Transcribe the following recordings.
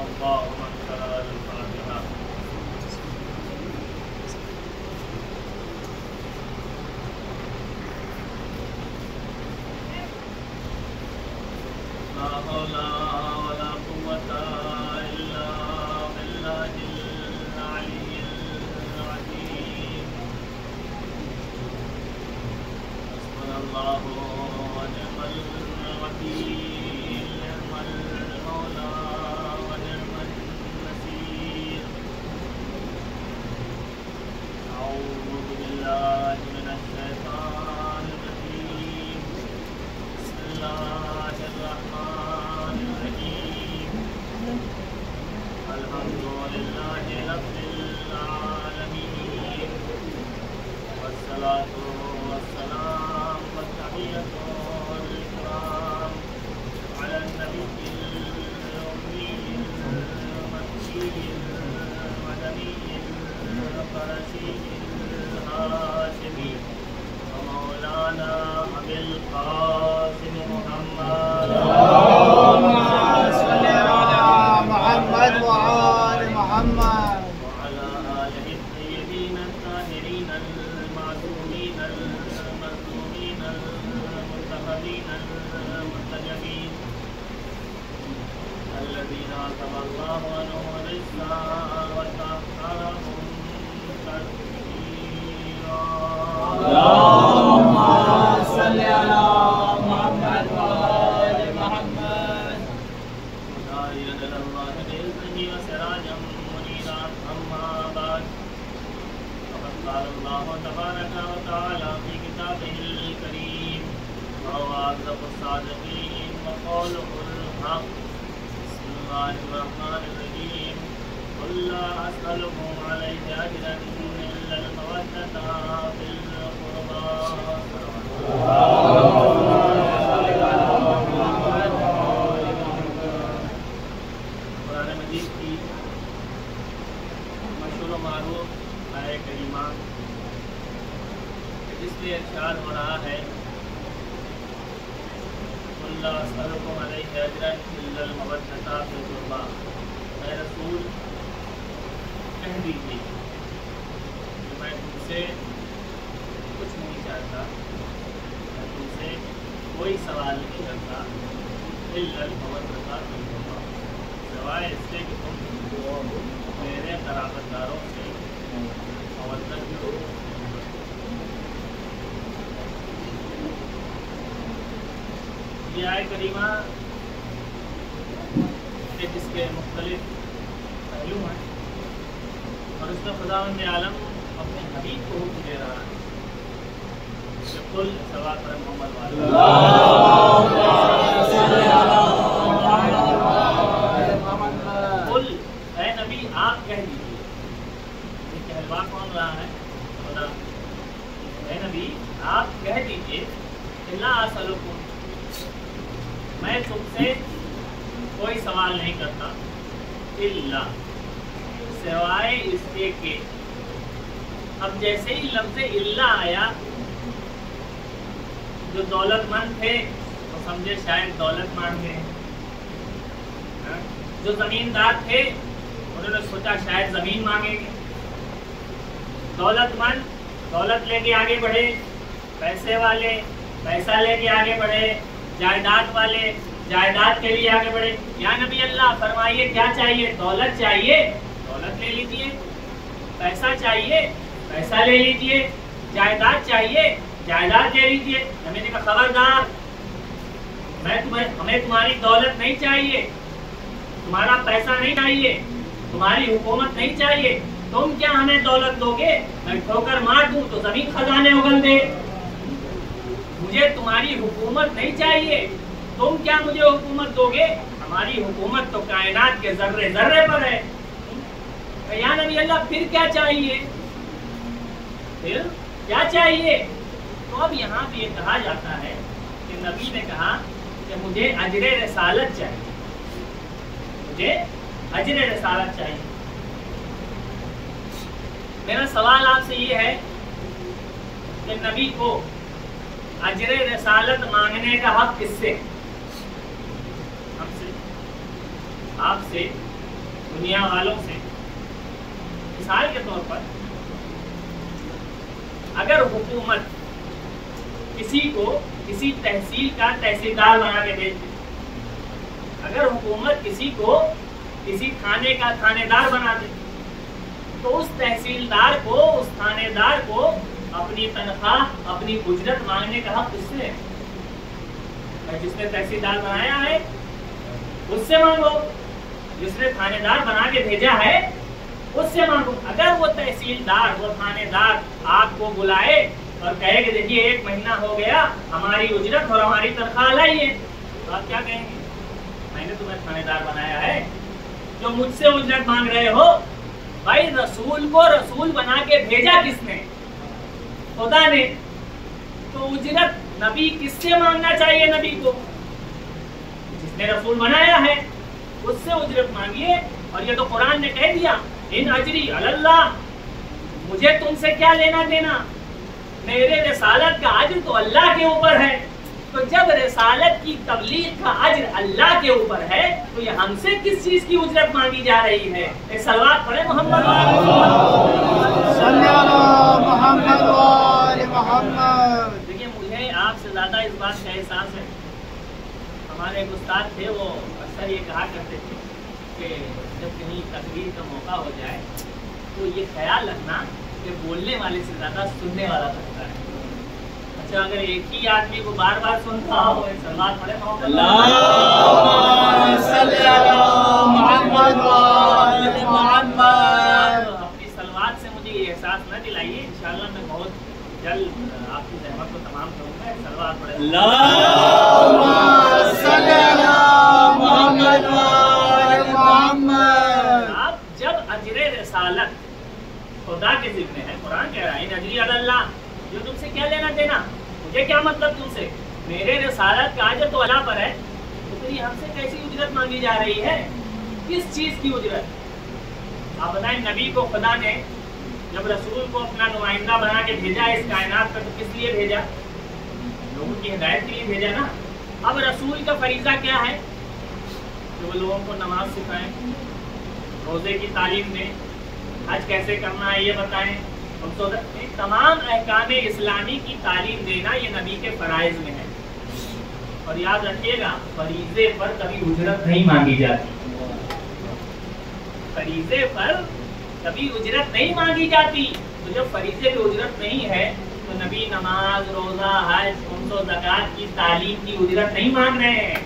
اللهم صل على الفاتحة. لا حول ولا قوة إلا بالله العلي العظيم. حسبنا الله ونعم الوكيل، نعم المولى ونعم النصير. أعوذ بالله من الشيطان الرجيم. بسم الله الرحمن الرحيم. الحمد لله رب العالمين، والصلاة والسلام والتحية والإكرام على النبي الأمي المكي المدني القرشي الهاشمي ومولانا أبي القاسم محمد. اللهم صل على محمد وآل محمد وعلى آله الطيبين الطاهرين المعصومين المظلومين المنتخبين المنتجبين الذين عتب الله عنهم الرزق وطهرهم تطهيرا. اللهم صل على محمد وآل محمد وداعيا إلى الله بإذنه وسراجا منيرا. أما بعد، فقد قال الله تبارك وتعالى في كتابه الكريم: وهو أصدق الصادقين وقوله الحق. بسم الله الرحمن الرحيم. قل لا أسألكم عليه أجرا إلا المودة في القربى. قرآن مجید کی مشہور و معروف آیہ کریمہ جس میں ارشاد ہو رہا ہے: قل لا أسألكم عليه أجرا إلا المودة في القربى. اے رسول، کہہ دیجیے کہ میں تم سے کچھ نہیں چاہتا، میں تم سے کوئی سوال نہیں کرتا، إلا المودة في القربى، سوائے اس کے کہ تم میرے قرابت داروں سے مودت کرو. یہ آیہ کریمہ جس کے مختلف پہلو ہیں، اور اس میں خداوند عالم اپنے حبیب کو حکم دے رہا ہے کہ قل صلوات پر محمد والے قل، اے نبی آپ کہہ دیجیے. یہ کہلوا کون رہا ہے؟ خدا. اے نبی آپ کہہ دیجیے کہ لا اسألکم، میں تم سے کوئی سوال نہیں کرتا، الا، سوائے اس کے کہ. اب جیسے ہی لفظ الا آیا، جو دولت مند تھے وہ سمجھے شاید دولت مانگے، جو زمیندار تھے انہوں نے سوچا شاید زمین مانگیں گے. دولت مند دولت لے کے آگے بڑھے، پیسے والے پیسہ لے کے آگے بڑھے، جائیداد والے جائیداد کے لیے آگے بڑھے. یا نبی اللہ فرمائیے کیا چاہیے؟ دولت چاہیے، دولت لے لیجیے. پیسہ چاہیے، پیسہ لے لیجیے. جائیداد چاہیے، جائیداد لے لیجیے. نبی نے کہا خبردار، ہمیں تمہاری دولت نہیں چاہیے، تمہارا پیسہ نہیں چاہیے، تمہاری حکومت نہیں چاہیے. تم کیا ہمیں دولت دو گے؟ میں ٹھوکر مار دوں تو زمین خزانے اگل دے. مجھے تمہاری حکومت نہیں چاہیے، تم کیا مجھے حکومت دو گے؟ ہماری حکومت تو کائنات کے ذرے ذرے پر ہے. یا نبی اللہ پھر کیا چاہیے؟ پھر کیا چاہیے؟ تو اب یہاں پہ یہ کہا جاتا ہے کہ نبی نے کہا کہ مجھے اجر رسالت چاہیے، مجھے اجر رسالت چاہیے. میرا سوال آپ سے یہ ہے کہ نبی کو اجر رسالت مانگنے کا حق کس سے؟ ہم سے، آپ سے. دنیا والوں سے. مثال کے طور پر اگر حکومت کسی کو کسی تحصیل کا تحصیلدار بنا کے بھیج دے، اگر حکومت کسی کو کسی تھانے کا تھانے دار بنا دے، تو اس تحصیلدار کو، اس تھانے دار کو اپنی تنخواہ، اپنی اجرت مانگنے کا حق کس سے ہے؟ جس نے تحصیلدار بنایا ہے اس سے مانگو، جس نے تھانے دار بنا کے بھیجا ہے اس سے مانگو. اگر وہ تحصیلدار، وہ تھانے دار آپ کو بلائے اور کہے کہ دیکھیے 1 مہینہ ہو گیا، ہماری اجرت اور ہماری تنخواہ لائیے، تو آپ کیا کہیں گے؟ میں نے تمہیں تھانے دار بنایا ہے، جو مجھ سے اجرت مانگ رہے ہو. بھائی رسول کو رسول بنا کے بھیجا کس نے؟ خدا نے. تو اجرت نبی کس سے مانگنا چاہیے؟ نبی کو، جس نے رسول بنایا ہے اس سے اجرت مانگیے. اور یہ تو قرآن نے کہہ دیا ان اجری علی اللہ، مجھے تم سے کیا لینا دینا، میرے رسالت کا اجر تو اللہ کے اوپر ہے. تو جب رسالت کی تبلیغ کا اجر اللہ کے اوپر ہے تو یہ ہم سے کس چیز کی اجرت مانگی جا رہی ہے؟ ایک صلوات پڑھے محمد صلی اللہ محمد وآل محمد. دیکھیے مجھے آپ سے زیادہ اس بات کا احساس ہے. ہمارے ایک استاد تھے، وہ اکثر یہ کہا کرتے تھے کہ جب کہیں تقریر کا موقع ہو جائے تو یہ خیال رکھنا کہ بولنے والے سے زیادہ سننے والا بنتا ہے. اچھا اگر ایک ہی آدمی کو بار بار سنتا ہو، ایک صلوات پڑھے محمد صلی اللہ محمد وآل محمد. اپنی صلوات سے مجھے یہ احساس نہ دلائیے، انشاءاللہ میں بہت جلد آپ کی زحمت کو تمام کروں گا. صلوات پڑھے صلی اللہ محمد وآل محمد. آپ جب اجر رسالت خدا کے ذمہ ہے، قرآن کہہ رہا ہے ان اجری علی اللہ، جو تم سے کیا لینا دینا، مجھے کیا مطلب تم سے، میرے رسالت کا اجر تو اللہ پر ہے. تو پھر ہم سے کیسی اجرت مانگی جا رہی ہے؟ کس چیز کی اجرت؟ آپ بتائیں نبی کو خدا نے جب رسول کو اپنا نمائندہ بنا کے بھیجا اس کائنات پر، تو کس لیے بھیجا؟ لوگوں کی ہدایت کے لیے بھیجا نا. اب رسول کا فریضہ کیا ہے؟ کہ وہ لوگوں کو نماز سکھائیں، روزے کی تعلیم دیں، حج کیسے کرنا ہے یہ بتائیں، تمام احکام اسلامی کی تعلیم دینا یہ نبی کے فرائض میں ہے. اور یاد رکھیے گا فریضے پر کبھی اجرت نہیں مانگی جاتی، فریضے پر کبھی اجرت نہیں مانگی جاتی. تو جب فریضے پہ اجرت نہیں ہے تو نبی نماز، روزہ، حج، خمس و زکوٰۃ کی تعلیم کی اجرت نہیں مانگ رہے ہیں.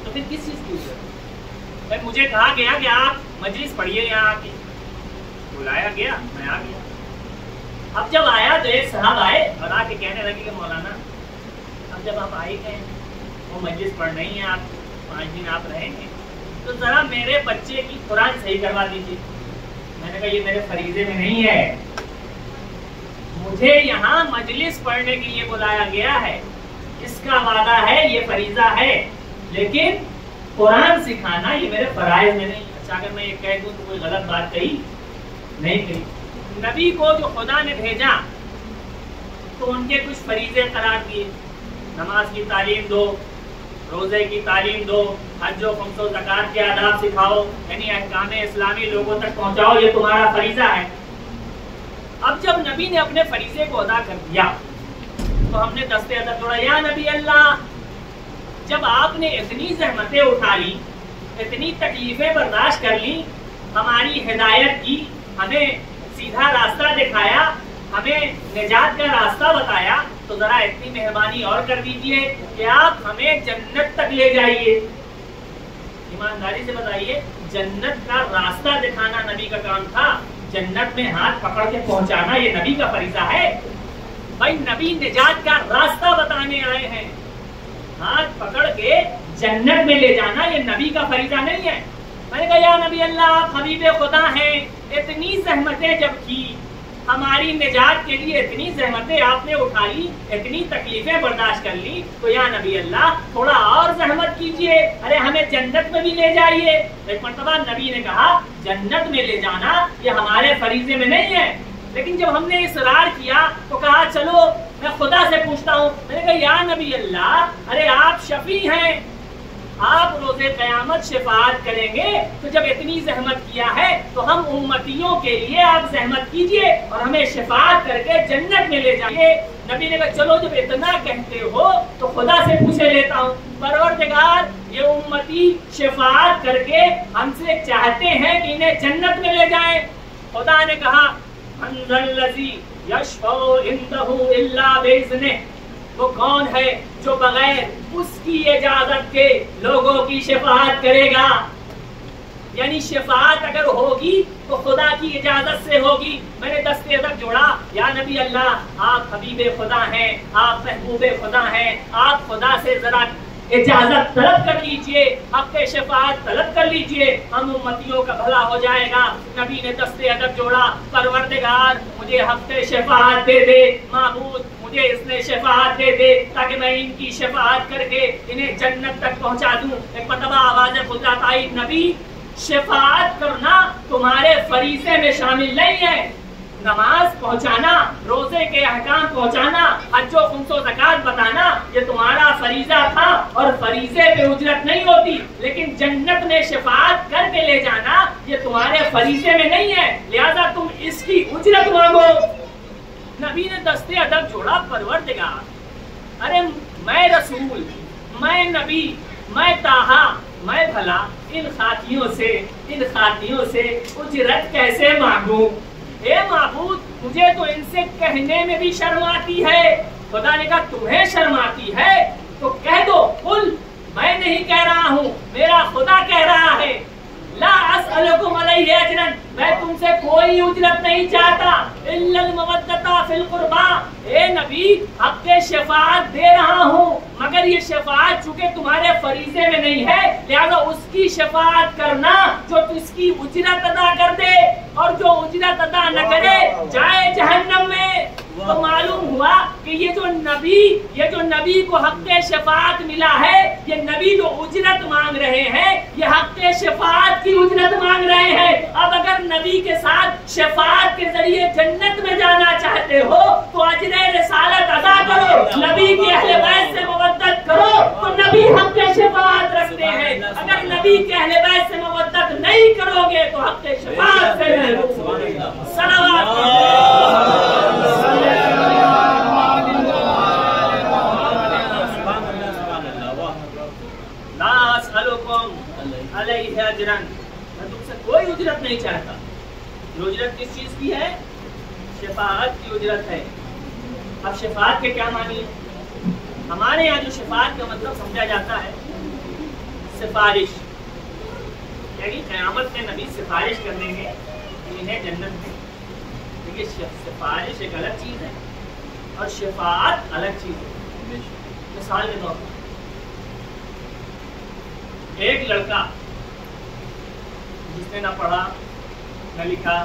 تو پھر کس چیز کی اجرت؟ بھائی مجھے کہا گیا کہ آپ مجلس پڑھیے، یہاں آ کے بلایا گیا، میں آ گیا. اب جب آیا تو ایک صاحب آئے اور آ کے کہنے لگے کہ مولانا اب جب آپ آئے گئے وہ مجلس پڑھ رہی ہیں، آپ 5 دن آپ رہیں گے، تو ذرا میرے بچے کی قرآن صحیح کروا دیجیے. میں نے کہا یہ میرے فریضے میں نہیں ہے، مجھے یہاں مجلس پڑھنے کے لیے بلایا گیا ہے، اس کا وعدہ ہے، یہ فریضہ ہے، لیکن قرآن سکھانا یہ میرے فرائض میں نہیں. اچھا اگر میں یہ کہہ دوں تو کوئی غلط بات کہی نہیں کہی. نبی کو جو خدا نے بھیجا تو ان کے کچھ فریضے قرار دیے، نماز کی تعلیم دو، روزے کی تعلیم دو، حج و خمس و زکوٰۃ کے آداب سکھاؤ، یعنی احکام اسلامی لوگوں تک پہنچاؤ، یہ تمہارا فریضہ ہے. اب جب نبی نے اپنے فریضے کو ادا کر دیا تو ہم نے دستے ادب توڑا. یا نبی اللہ، جب آپ نے اتنی زحمتیں اٹھا لی، اتنی تکلیفیں برداشت کر لی، ہماری ہدایت کی، ہمیں سیدھا راستہ دکھایا، ہمیں نجات کا راستہ بتایا، تو ذرا اتنی مہربانی اور کر دیجئے کہ آپ ہمیں جنت تک لے جائیے. ایمانداری سے بتائیے، جنت کا راستہ دکھانا نبی کا کام تھا، جنت میں ہاتھ پکڑ کے پہنچانا یہ نبی کا فریضہ ہے. بھائی نبی نجات کا راستہ بتانے آئے ہیں، ہاتھ پکڑ کے جنت میں لے جانا یہ نبی کا فریضہ نہیں ہے. میں نے کہا یا نبی اللہ، آپ حبیب خدا ہیں، اتنی زحمتیں جب کی، ہماری نجات کے لیے اتنی زحمتیں آپ نے اٹھا لی، اتنی تکلیفیں برداشت کر لی، تو یا نبی اللہ تھوڑا اور زحمت کیجئے، ارے ہمیں جنت میں بھی لے جائیے. ایک مرتبہ نبی نے کہا جنت میں لے جانا یہ ہمارے فریضے میں نہیں ہے. لیکن جب ہم نے اصرار کیا تو کہا چلو میں خدا سے پوچھتا ہوں. میں نے کہا یا نبی اللہ، ارے آپ شفیع ہیں، آپ روزے قیامت شفاعت کریں گے تو جب اتنی زحمت کیا ہے تو ہم امتیوں کے لیے آپ زحمت کیجئے اور ہمیں شفاعت کر کے جنت میں لے جائیے۔ نبی نے کہا چلو جب اتنا کہتے ہو تو خدا سے پوچھے لیتا ہوں، پروردگار یہ امتی شفاعت کر کے ہم سے چاہتے ہیں کہ انہیں جنت میں لے جائیں۔ خدا نے کہا من ذا الذی یشفع عنده الا باذنہ، وہ کون ہے جو بغیر اس کی اجازت کے لوگوں کی شفاعت کرے گا؟ یعنی شفاعت اگر ہوگی تو خدا کی اجازت سے ہوگی۔ میں نے دستے ادب جوڑا، یا نبی اللہ آپ حبیب خدا ہیں، آپ محبوب خدا ہیں، آپ خدا سے ذرا اجازت طلب کر لیجئے، حق شفاعت طلب کر لیجئے، ہم امتیوں کا بھلا ہو جائے گا۔ نبی نے دستے ادب جوڑا، پروردگار مجھے حق شفاعت دے دے، معبود مجھے اس نے شفاعت دے دے تاکہ میں ان کی شفاعت کر کے انہیں جنت تک پہنچا دوں۔ ایک مرتبہ آواز خدا آئی، نبی شفاعت کرنا تمہارے فریضے میں شامل نہیں ہے، نماز پہنچانا، روزے کے احکام پہنچانا، حج و خمس و زکات بتانا یہ تمہارا فریضہ تھا اور فریضے پہ اجرت نہیں ہوتی، لیکن جنت میں شفاعت کر کے لے جانا یہ تمہارے فریضے میں نہیں ہے، لہذا تم اس کی اجرت مانگو۔ نبی نے دستے ادب جوڑا، پروردگار ارے میں رسول، میں نبی، میں طٰہٰ، میں بھلا ان خاتیوں سے اجرت کیسے مانگوں؟ اے معبود مجھے تو ان سے کہنے میں بھی شرم آتی ہے۔ خدا نے کہا تمہیں شرم آتی ہے تو کہہ دو، قل میں نہیں کہہ رہا ہوں، میرا خدا کہہ رہا ہے، لا اسألکم علیہ اجرا، میں تم سے کوئی اجرت نہیں چاہتا، الا المودۃ فی القربى، اے نبی حق کے شفاعت دے رہا ہوں، مگر یہ شفاعت چونکہ تمہارے فریضے میں نہیں ہے لہذا اس کی شفاعت کرنا جو اس کی اجرت ادا کر دے، اور جو اجرت ادا نہ کرے جائے جہنم میں۔ تو معلوم ہوا کہ یہ جو نبی کو حق شفاعت ملا ہے، یہ نبی جو اجرت مانگ رہے ہیں یہ حق شفاعت کی اجرت مانگ رہے ہیں۔ اب اگر نبی کے ساتھ شفاعت کے ذریعے جنت میں جانا چاہتے ہو تو اجر رسالت ادا کرو، نبی کے اہل بیت سے مودت کرو تو نبی حق شفاعت رکھتے ہیں، اگر نبی کے اہل بیت سے مودت نہیں کرو گے تو حق شفاعت سے علیہ اجرن، میں تم سے کوئی اجرت نہیں چاہتا۔ اجرت کس چیز کی ہے؟ شفاعت کی اجرت ہے۔ اب شفاعت کے کیا معنی ہے؟ ہمارے یہاں جو شفاعت کا مطلب سمجھا جاتا ہے سفارش، یعنی قیامت میں نبی سفارش کر دیں گے انہیں جنت میں۔ دیکھیے سفارش ایک الگ چیز ہے اور شفاعت الگ چیز ہے۔ مثال کے طور پر ایک لڑکا جس نے نہ پڑھا نہ لکھا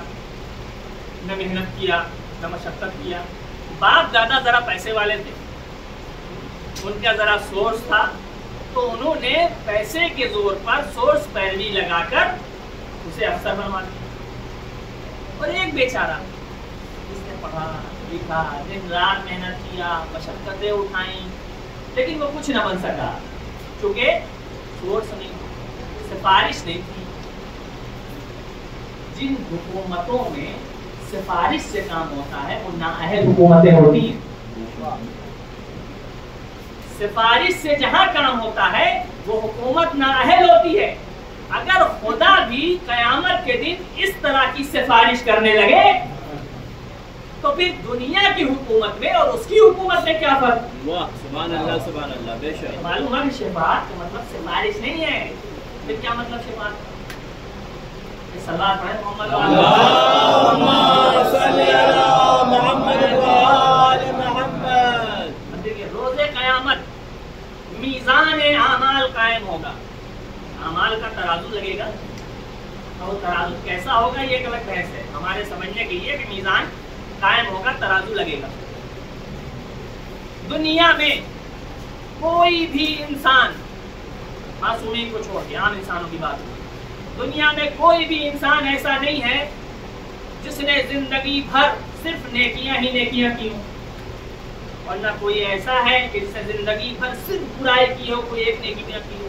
نہ محنت کیا نہ مشقت کیا، باپ دادا ذرا پیسے والے تھے، ان کا ذرا سورس تھا، تو انہوں نے پیسے کے زور پر سورس پیروی لگا کر اسے افسر بنوا دیا۔ اور ایک بیچارہ جس نے پڑھا لکھا، دن رات محنت کیا، مشقتیں اٹھائیں، لیکن وہ کچھ نہ بن سکا کیونکہ سورس نہیں تھی، سفارش نہیں تھی۔ جن حکومتوں میں سفارش سے کام ہوتا ہے وہ نااہل حکومتیں ہوتی ہیں۔ سفارش سے جہاں کام ہوتا ہے وہ حکومت نااہل ہوتی ہے۔ اگر خدا بھی قیامت کے دن اس طرح کی سفارش کرنے لگے تو پھر دنیا کی حکومت میں اور اس کی حکومت میں کیا فرق؟ سبحان اللہ سبحان اللہ، بے شک معلوم ہے شفاعت کا مطلب سفارش نہیں ہے۔ پھر کیا مطلب شفاعت؟ صلوات پڑھیں محمد اللہم صلی علی محمد و آل محمد۔ دیکھیے روز قیامت میزان اعمال قائم ہوگا، اعمال کا ترازو لگے گا، اور ترازو کیسا ہوگا یہ ایک الگ بحث ہے، ہمارے سمجھنے کے لیے کہ میزان قائم ہوگا، ترازو لگے گا۔ دنیا میں کوئی بھی انسان، معصومین کو چھوڑ کے عام انسانوں کی بات، دنیا میں کوئی بھی انسان ایسا نہیں ہے جس نے زندگی بھر صرف نیکیاں ہی نیکیاں کی ہوں، اور نہ کوئی ایسا ہے کہ جس نے زندگی بھر صرف برائی کی ہو، کوئی ایک نیکی نہ کی ہو۔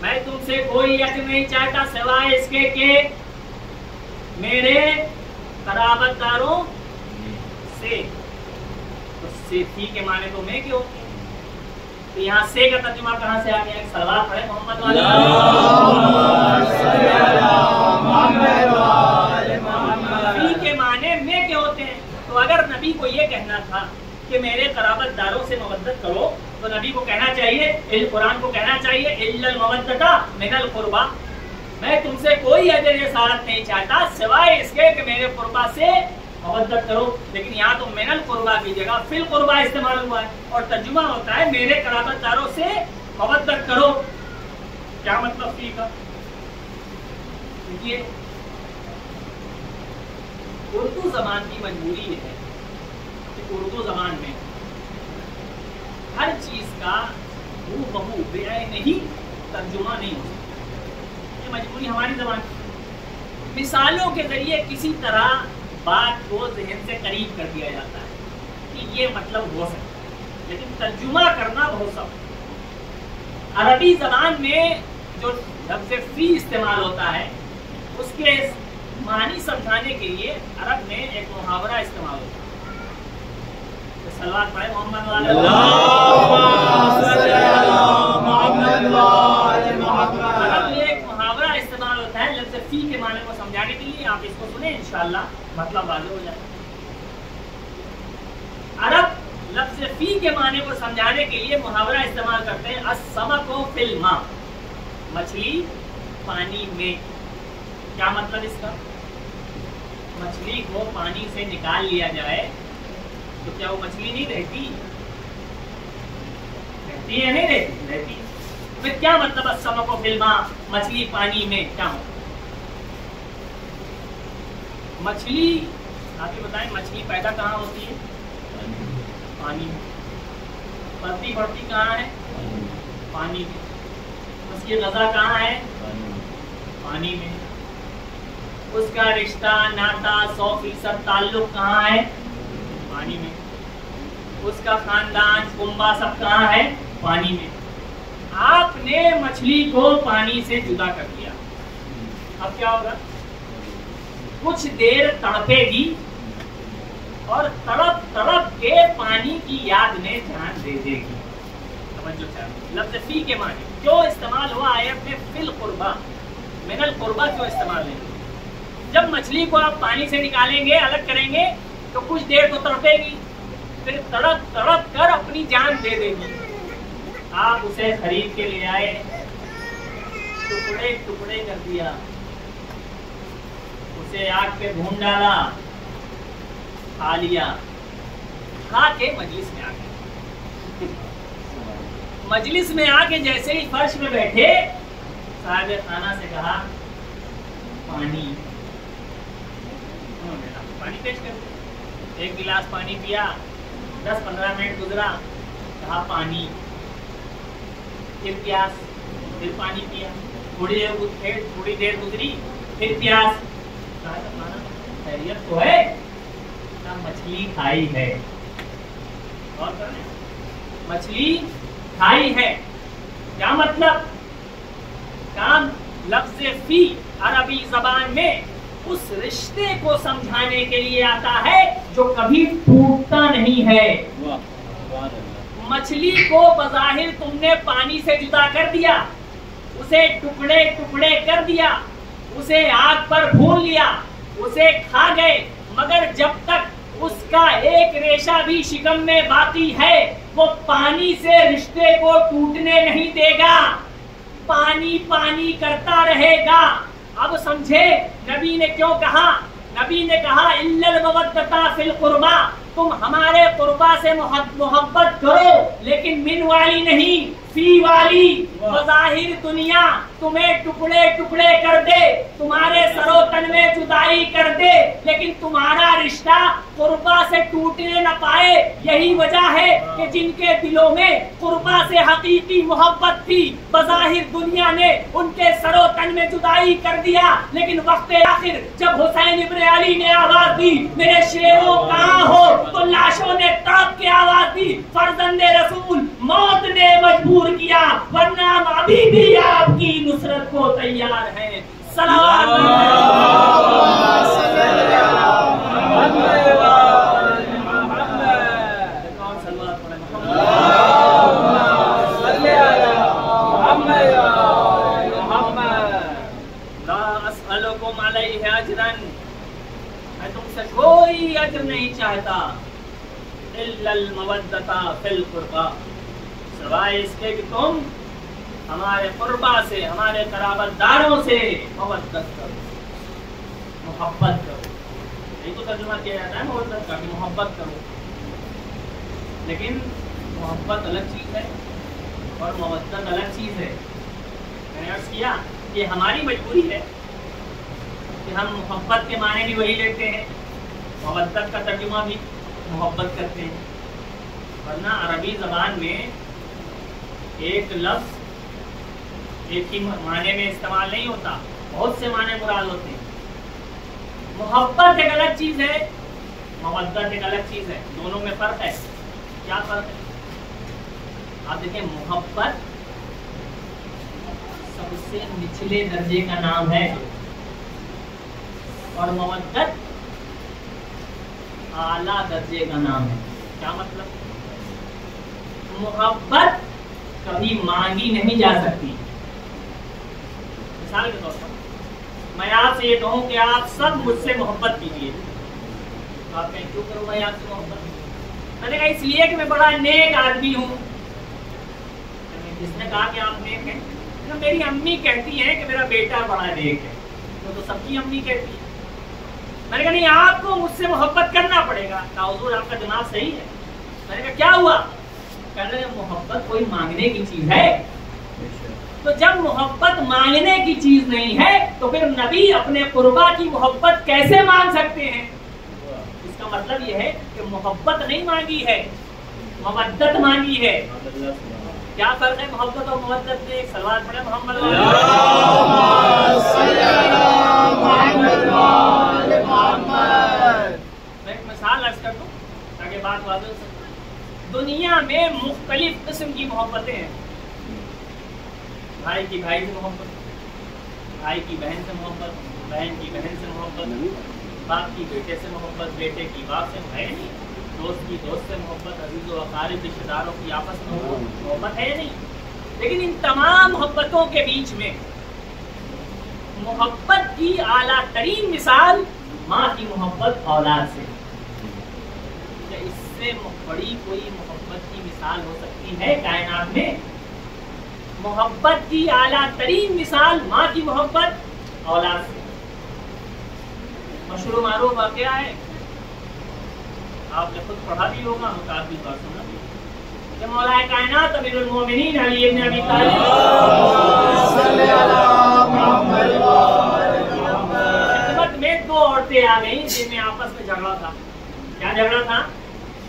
میں تم سے کوئی اجر نہیں چاہتا سوائے اس کے کہ میرے قرابت داروں سے. تو سے فی کے معنی تو میں کے ہوتے ہیں. تو یہاں سے کا ترجمہ کہاں سے آ گیا؟ صلوات پڑھیں محمد والے. فی کے معنی میں کے ہوتے ہیں. تو اگر نبی کو یہ کہنا تھا کہ میرے قرابت داروں سے مودت کرو تو نبی کو کہنا چاہیے، قرآن کو کہنا چاہیے الا المودۃ من القربى، میں تم سے کوئی اجر یا سعادت نہیں چاہتا سوائے اس کے کہ میرے قربا سے مودت کرو. لیکن یہاں تو من القربى کی جگہ فی القربى استعمال ہوا ہے اور ترجمہ ہوتا ہے میرے قرابت داروں سے مودت کرو. کیا مطلب فی کا؟ دیکھیے اردو زبان کی مجبوری ہے کہ اردو زبان میں ہر چیز کا ہو بہو بے نہیں ترجمہ نہیں ہو سکتا. یہ مجبوری ہماری زبان کی. مثالوں کے ذریعے کسی طرح بات کو ذہن سے قریب کر دیا جاتا ہے کہ یہ مطلب ہو سکتا ہے، لیکن ترجمہ کرنا بہت سخت. عربی زبان میں جو لفظ فی استعمال ہوتا ہے اس کے معنی سمجھانے کے لیے عرب میں ایک محاورہ استعمال ہوتا ہے. صلوات پڑھیں محمد والے. عرب میں ایک محاورہ استعمال ہوتا ہے لفظ فی کے معنی کو سمجھانے کے لیے. آپ اس کو سنیں انشاءاللہ مطلب واضح ہو جائے. عرب لفظ فی کے معنی کو سمجھانے کے لیے محاورہ استعمال کرتے ہیں السمک فی الماء، مچھلی پانی میں. کیا مطلب اس کا؟ مچھلی کو پانی سے نکال لیا جائے تو کیا وہ مچھلی نہیں رہتی؟ رہتی ہے نہیں رہتی؟ رہتی. پھر کیا مطلب السمک فی الماء، مچھلی پانی میں؟ کیا ہو مچھلی؟ آپ یہ بتائیں مچھلی پیدا کہاں ہوتی ہے؟ پانی میں. پلتی بڑھتی کہاں ہے؟ پانی میں. اس کی غذا کہاں ہے؟ پانی میں. اس کا رشتہ ناتا 100% تعلق کہاں ہے؟ پانی میں. اس کا خاندان کنبا سب کہاں ہے؟ پانی میں. آپ نے مچھلی کو پانی سے جدا کر دیا. اب کیا ہوگا؟ کچھ دیر تڑپے گی اور تڑپ تڑپ کے پانی کی یاد میں جان دے دے گی. سمجھو چاہیے لفظ فی کے معنی جو استعمال ہوا آیت میں فی القربہ من القربہ کیوں استعمال نہیں؟ جب مچھلی کو آپ پانی سے نکالیں گے الگ کریں گے تو کچھ دیر تو تڑپے گی، پھر تڑپ تڑپ کر اپنی جان دے دے گی. آپ اسے خرید کے لے آئے، ٹکڑے ٹکڑے کر دیا، اسے آگ پہ بھون ڈالا، کھا لیا. کھا کے مجلس میں آ گئے. مجلس میں آ کے جیسے ہی فرش میں بیٹھے صاحب خانہ سے کہا پانی. پانی پیش کر دیا. ایک گلاس پانی پیا، 10-15 منٹ گزرا، کہا پانی. پھر پیاس، پھر پانی پیا. تھوڑی دیر گزری، پھر پیاس. خیریت تو ہے؟ مچھلی کھائی ہے. اور مچھلی کھائی ہے کیا مطلب؟ کام لفظ فی عربی زبان میں اس رشتے کو سمجھانے کے لیے آتا ہے جو کبھی ٹوٹتا نہیں ہے. مچھلی کو بظاہر تم نے پانی سے جدا کر دیا، اسے ٹکڑے ٹکڑے کر دیا، اسے آگ پر بھون لیا، اسے کھا گئے، مگر جب تک اس کا ایک ریشہ بھی شکم میں باقی ہے وہ پانی سے رشتے کو ٹوٹنے نہیں دے گا، پانی پانی کرتا رہے گا. اب سمجھے نبی نے کیوں کہا؟ نبی نے کہا الا المودۃ فی القربى، تم ہمارے قربا سے محبت کرو لیکن من والی نہیں، فی والی. بظاہر دنیا تمہیں ٹکڑے ٹکڑے کر دے، تمہارے سر و تن میں جدائی کر دے، لیکن تمہارا رشتہ قربا سے ٹوٹنے نہ پائے، یہی وجہ ہے کہ جن کے دلوں میں قربا سے حقیقی محبت تھی، بظاہر دنیا نے ان کے سر و تن میں جدائی کر دیا، لیکن وقت آخر جب حسین ابن علی نے آواز دی میرے شیروں کہاں ہو، تو لاشوں نے تڑپ کے آواز دی فرزند رسول موت نے مجبور کیا، ورنہ ہم ابھی بھی آپ کی نصرت کو تیار ہیں۔ میں تم سے کوئی اجر نہیں چاہتا الا المودۃ فی القربى، سوائے اس کے کہ تم ہمارے قربا سے، ہمارے قرابت داروں سے مودت کرو، محبت کرو۔ یہی تو ترجمہ کیا جاتا ہے مودت کا، کہ محبت کرو، لیکن محبت الگ چیز ہے اور مودت الگ چیز ہے۔ میں نے عرض کیا کہ ہماری مجبوری ہے کہ ہم محبت کے معنی بھی وہی لیتے ہیں، مودت کا ترجمہ بھی محبت کرتے ہیں، ورنہ عربی زبان میں ایک لفظ ایک ہی معنی میں استعمال نہیں ہوتا، بہت سے معنی مراد ہوتے ہیں۔ محبت ایک الگ چیز ہے، مودت ایک الگ چیز ہے، دونوں میں فرق ہے۔ کیا فرق ہے؟ آپ دیکھیں، محبت سب سے نچلے درجے کا نام ہے اور مودت اعلیٰ درجے کا نام ہے۔ کیا مطلب؟ محبت کبھی مانگی نہیں جا سکتی۔ مثال کے طور پر میں آپ سے یہ کہوں کہ آپ سب مجھ سے محبت کیجیے، تو آپ کہیں کیوں کروں میں آپ سے محبت؟ میں نے کہا اس لیے کہ میں بڑا نیک آدمی ہوں۔ جس نے کہا کہ آپ نیک ہیں، میری امی کہتی ہیں کہ میرا بیٹا بڑا نیک ہے، تو سب کی امی کہتی ہے۔ میں نے کہا نہیں، آپ کو مجھ سے محبت کرنا پڑے گا۔ کہا حضور آپ کا دماغ صحیح ہے۔ میں نے کہا کیا ہوا؟ کہنے لگے محبت کوئی مانگنے کی چیز ہے، تو جب محبت مانگنے کی چیز نہیں ہے تو پھر نبی اپنے قربا کی محبت کیسے مانگ سکتے ہیں؟ اس کا مطلب یہ ہے کہ محبت نہیں مانگی ہے، مودت مانگی ہے۔ کیا فرق ہے محبت اور مودت میں؟ سلوات پڑھیں محمد میں ایک مثال عرض کر دوں تاکہ بات واضح ہو سکے۔ دنیا میں مختلف قسم کی محبتیں ہیں، بھائی کی بھائی سے محبت، بھائی کی بہن سے محبت، بہن کی بہن سے محبت، باپ کی بیٹے سے محبت، بیٹے کی باپ سے، ہے نہیں؟ دوست کی دوست سے محبت، عزیز و اقارب رشتہ داروں کی آپس میں محبت ہے نہیں؟ لیکن ان تمام محبتوں کے بیچ میں محبت کی اعلیٰ ترین مثال ماں کی محبت اولاد سے۔ کیا اس سے بڑی کوئی محبت کی مثال ہو سکتی ہے کائنات میں؟ محبت کی اعلیٰ ترین مثال ماں کی محبت اولاد سے۔ مشہور و معروف واقعہ ہے، آپ نے خود پڑھا بھی ہوگا، متعدد بار سنا بھی، کہ مولا کائنات امیر المومنین علی ابن ابی طالب خدمت میں دو عورتیں آ گئیں جن میں آپس میں جھگڑا تھا۔ کیا جھگڑا تھا؟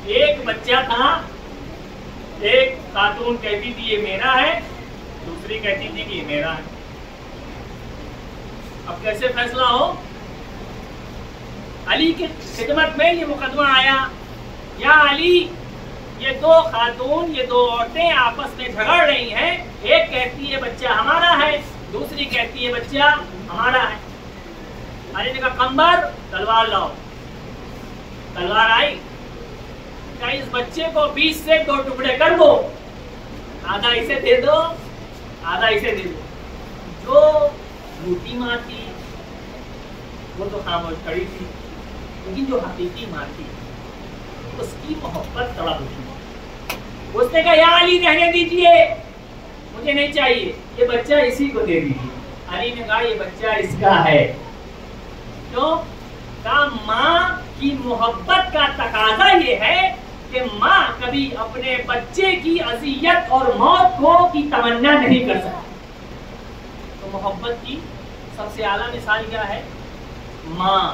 ایک بچہ تھا، ایک خاتون کہتی تھی یہ میرا ہے، دوسری کہتی تھی کہ یہ میرا ہے۔ اب کیسے فیصلہ ہو؟ علی کی خدمت میں یہ مقدمہ آیا، یا علی یہ دو خاتون، یہ دو عورتیں آپس میں جھگڑ رہی ہیں، ایک کہتی ہے بچہ ہمارا ہے، دوسری کہتی ہے بچہ ہمارا ہے۔ علی نے کہا قمبر تلوار لاؤ۔ تلوار آئی، کہا اس بچے کو 20 سے 2 ٹکڑے کر دو، آدھا اسے دے دو آدھا اسے دے دو۔ جو جھوٹی ماں تھی وہ تو خاموش کھڑی تھی، لیکن جو حقیقی ماں تھی اس کی محبت تڑپ اٹھی۔ اس نے کہا یا علی رہنے دیجئے، مجھے نہیں چاہیے، یہ بچہ اسی کو دے دیجئے۔ علی نے کہا یہ بچہ اس کا ہے۔ کیوں؟ کہا ماں کی محبت کا تقاضا یہ ہے کہ ماں کبھی اپنے بچے کی اذیت اور موت کو کی تمنا نہیں کر سکتی۔ تو محبت کی سب سے اعلیٰ مثال کیا ہے؟ ماں۔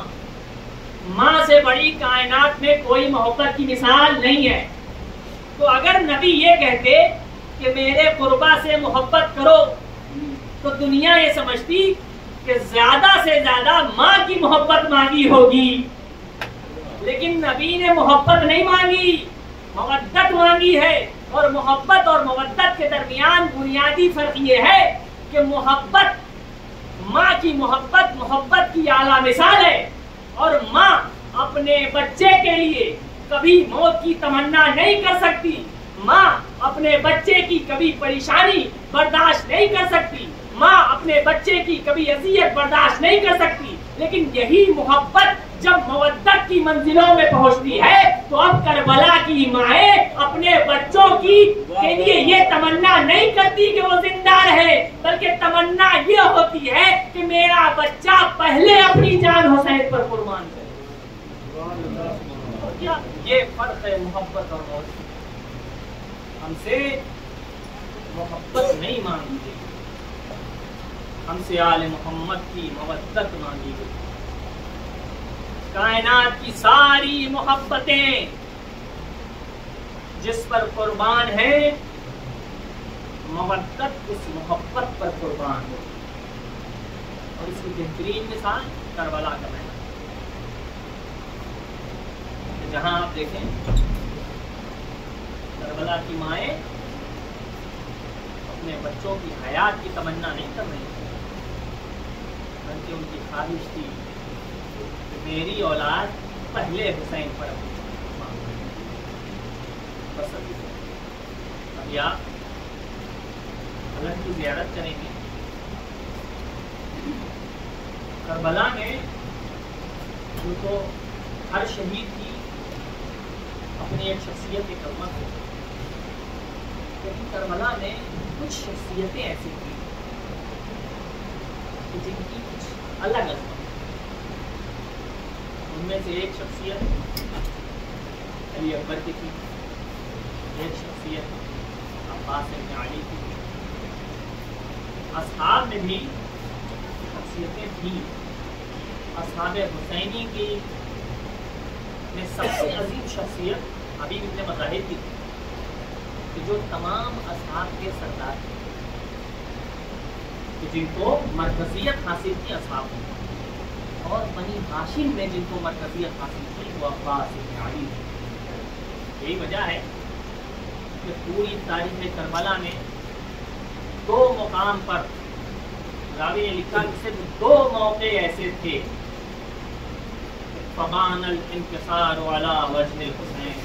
ماں سے بڑی کائنات میں کوئی محبت کی مثال نہیں ہے. تو اگر نبی یہ کہتے کہ میرے قربا سے محبت کرو تو دنیا یہ سمجھتی کہ زیادہ سے زیادہ ماں کی محبت مانگی ہوگی. لیکن نبی نے محبت نہیں مانگی، مودت مانگی ہے. اور محبت اور مودت کے درمیان بنیادی فرق یہ ہے کہ محبت، ماں کی محبت کی اعلیٰ مثال ہے. اور ماں اپنے بچے کے لیے کبھی موت کی تمنا نہیں کر سکتی. ماں اپنے بچے کی کبھی پریشانی برداشت نہیں کر سکتی. ماں اپنے بچے کی کبھی اذیت برداشت نہیں کر سکتی. لیکن یہی محبت جب مودت کی منزلوں میں پہنچتی ہے تو اب کربلا کی مائیں اپنے بچوں کے لیے یہ تمنا نہیں کرتی کہ وہ زندہ رہے، بلکہ تمنا یہ ہوتی ہے کہ میرا بچہ پہلے اپنی جان حسین پر قربان کرے. کیا یہ فرق ہے محبت اور محبت؟ ہم سے محبت نہیں مانگی گئی، ہم سے آل محمد کی مودت مانگی گئی. کائنات کی ساری محبتیں جس پر قربان ہیں، مودت اس محبت پر قربان ہو. اور اس کی بہترین مثال کربلا کا میدان، جہاں آپ دیکھیں کربلا کی مائیں اپنے بچوں کی حیات کی تمنا نہیں کر رہی تھی، بلکہ ان کی خواہش تھی کہ میری اولاد پہلے حسین پر بس. ابھی آپ حلب کی زیارت کریں گے، کربلا میں جو تو ہر شہید کی اپنی ایک شخصیت ایک علامت ہے، لیکن کربلا میں کچھ شخصیتیں ایسی تھیں جن کی کچھ الگ ہے. ان میں سے ایک شخصیت علی اکبر کی تھی، ایک شخصیت عباس بن علی کی تھی. اصحاب میں بھی شخصیتیں تھیں. اصحاب حسینی کی میں سب سے عظیم شخصیت حبیب ابن مظاہر کی تھی، کہ جو تمام اصحاب کے سردار تھے، جن کو مرکزیت حاصل کی اصحاب نے. اور بنی ہاشم میں جن کو مرکزیت حاصل کی وہ عباس بن علی تھے. یہی وجہ ہے کہ پوری تاریخ کربلا میں دو مقام پر راوی نے لکھا کہ صرف دو موقع ایسے تھے فبان الانکسار علی وجہ الحسین،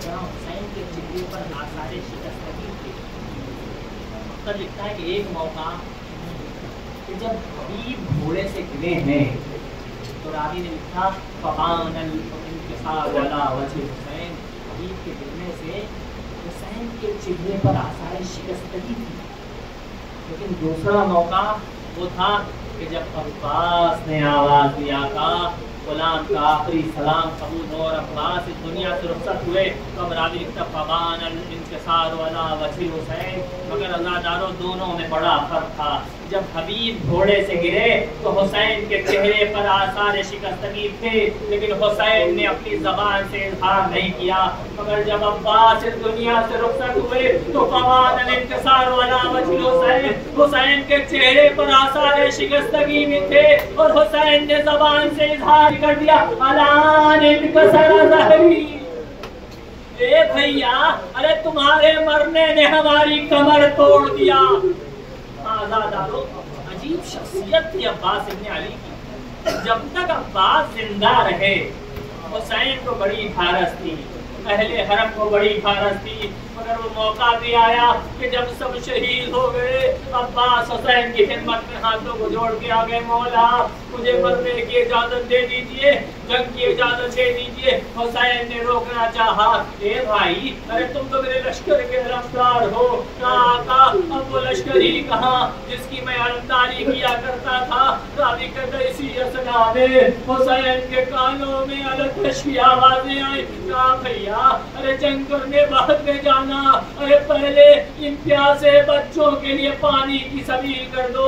جہاں حسین کے چہرے پر آثار شکستگی تھے. اکثر لکھتا ہے کہ ایک موقع کہ جب حبیب گھوڑے سے گرے ہیں تو راوی نے لکھا فبان الانکسار علی وجہ الحسین، حبیب کے گرنے سے حسین کے چہرے پر آثار شکستگی تھی. لیکن دوسرا موقع وہ تھا کہ جب عباس نے آواز دیا تھا غلام کا آخری سلام قبول ہو اور عباس اس دنیا سے رخصت ہوئے تو اب راوی لکھتا فبان الانکسار علی وجہ حسین. مگر عزاداروں دونوں میں بڑا فرق تھا. جب حبیب گھوڑے سے گرے تو حسین کے چہرے پر آثار شکستگی تھے، لیکن حسین نے اپنی زبان سے اظہار نہیں کیا. مگر جب عباس اس دنیا سے رخصت ہوئے تو فبان الانکسار علی وجہ حسین، حسین کے چہرے پر آثار شکستگی بھی تھے اور حسین نے زبان سے اظہار کر دیا الان انکسر ظہری. اے بھیا، ارے تمہارے مرنے نے ہماری کمر توڑ دیا. آزادارو عجیب شخصیت تھی عباس ابن علی کی. جب تک عباس زندہ رہے حسین کو بڑی بھارس تھی، اہل حرم کو بڑی بھارس تھی. مگر وہ موقع بھی آیا کہ جب سب شہید ہو گئے عباس حسین کی خدمت میں ہاتھوں کو جوڑ کے آ گئے، مولا مجھے مرنے کی اجازت دے دیجئے، جنگ کی اجازت دے دیجئے. حسین نے روکنا چاہا. اے بھائی، ارے تم تو میرے لشکر کے علمدار ہو. کہاں آقا، اب وہ لشکر ہی کہاں جس کی میں علمداری کیا کرتا تھا. راوی کہتے اسی اسنا میں حسین کے کانوں میں الکش کی آوازیں آئیں. کہا بھیا، ارے جنگ کرنے بعد میں جانا، ارے پہلے ان پیاسے بچوں کے لیے پانی کی سبیل کر دو.